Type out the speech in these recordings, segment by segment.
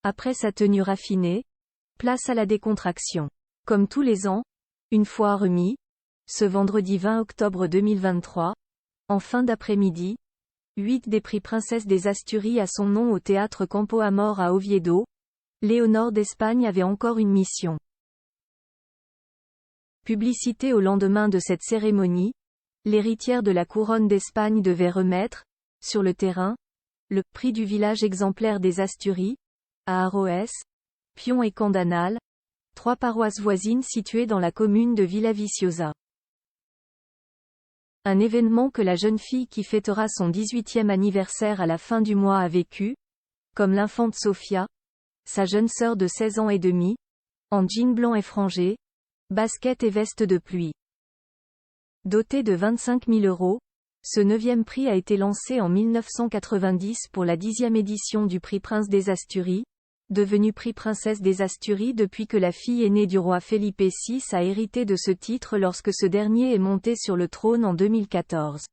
Après sa tenue raffinée, place à la décontraction. Comme tous les ans, une fois remis, ce vendredi 20 octobre 2023, en fin d'après-midi, 8 des prix Princesse des Asturies à son nom au théâtre Campo Amor à Oviedo, Léonore d'Espagne avait encore une mission. Publicité au lendemain de cette cérémonie, l'héritière de la couronne d'Espagne devait remettre, sur le terrain, le prix du village exemplaire des Asturies, à Aroès, Pion et Candanal, 3 paroisses voisines situées dans la commune de Villaviciosa. Un événement que la jeune fille qui fêtera son 18e anniversaire à la fin du mois a vécu, comme l'infante Sofia, sa jeune sœur de 16 ans et demi, en jean blanc effrangé, basket et veste de pluie. Doté de 25 000 €, ce 9e prix a été lancé en 1990 pour la 10e édition du prix Prince des Asturies, devenu prix Princesse des Asturies depuis que la fille aînée du roi Felipe VI a hérité de ce titre lorsque ce dernier est monté sur le trône en 2014.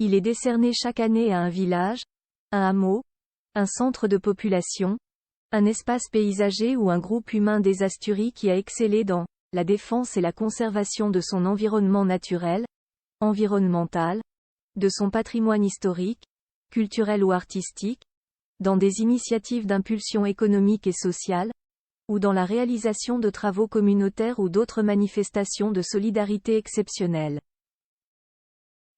Il est décerné chaque année à un village, un hameau, un centre de population, un espace paysager ou un groupe humain des Asturies qui a excellé dans la défense et la conservation de son environnement naturel, environnemental, de son patrimoine historique, culturel ou artistique, dans des initiatives d'impulsion économique et sociale, ou dans la réalisation de travaux communautaires ou d'autres manifestations de solidarité exceptionnelles.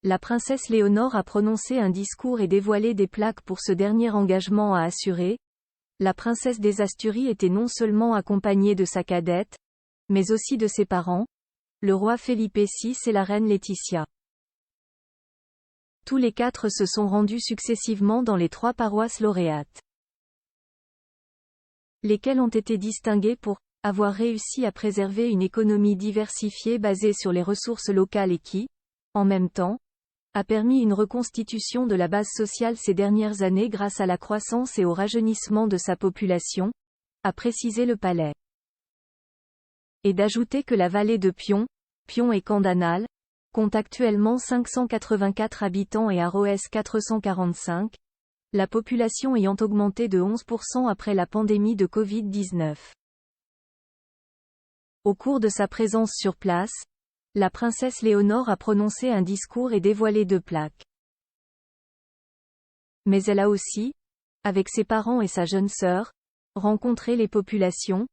La princesse Léonore a prononcé un discours et dévoilé des plaques pour ce dernier engagement à assurer. La princesse des Asturies était non seulement accompagnée de sa cadette, mais aussi de ses parents, le roi Felipe VI et la reine Laetitia. Tous les 4 se sont rendus successivement dans les 3 paroisses lauréates, lesquelles ont été distinguées pour avoir réussi à préserver une économie diversifiée basée sur les ressources locales et qui, en même temps, a permis une reconstitution de la base sociale ces dernières années grâce à la croissance et au rajeunissement de sa population, a précisé le palais. Et d'ajouter que la vallée de Pion et Candanal, compte actuellement 584 habitants et Aroès 445, la population ayant augmenté de 11% après la pandémie de Covid-19. Au cours de sa présence sur place, la princesse Léonore a prononcé un discours et dévoilé 2 plaques. Mais elle a aussi, avec ses parents et sa jeune sœur, rencontré les populations,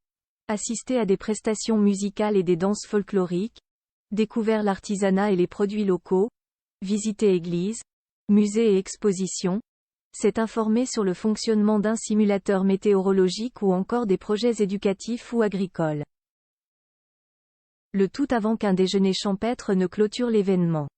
assisté à des prestations musicales et des danses folkloriques, découvert l'artisanat et les produits locaux, visité églises, musées et expositions, s'est informé sur le fonctionnement d'un simulateur météorologique ou encore des projets éducatifs ou agricoles. Le tout avant qu'un déjeuner champêtre ne clôture l'événement.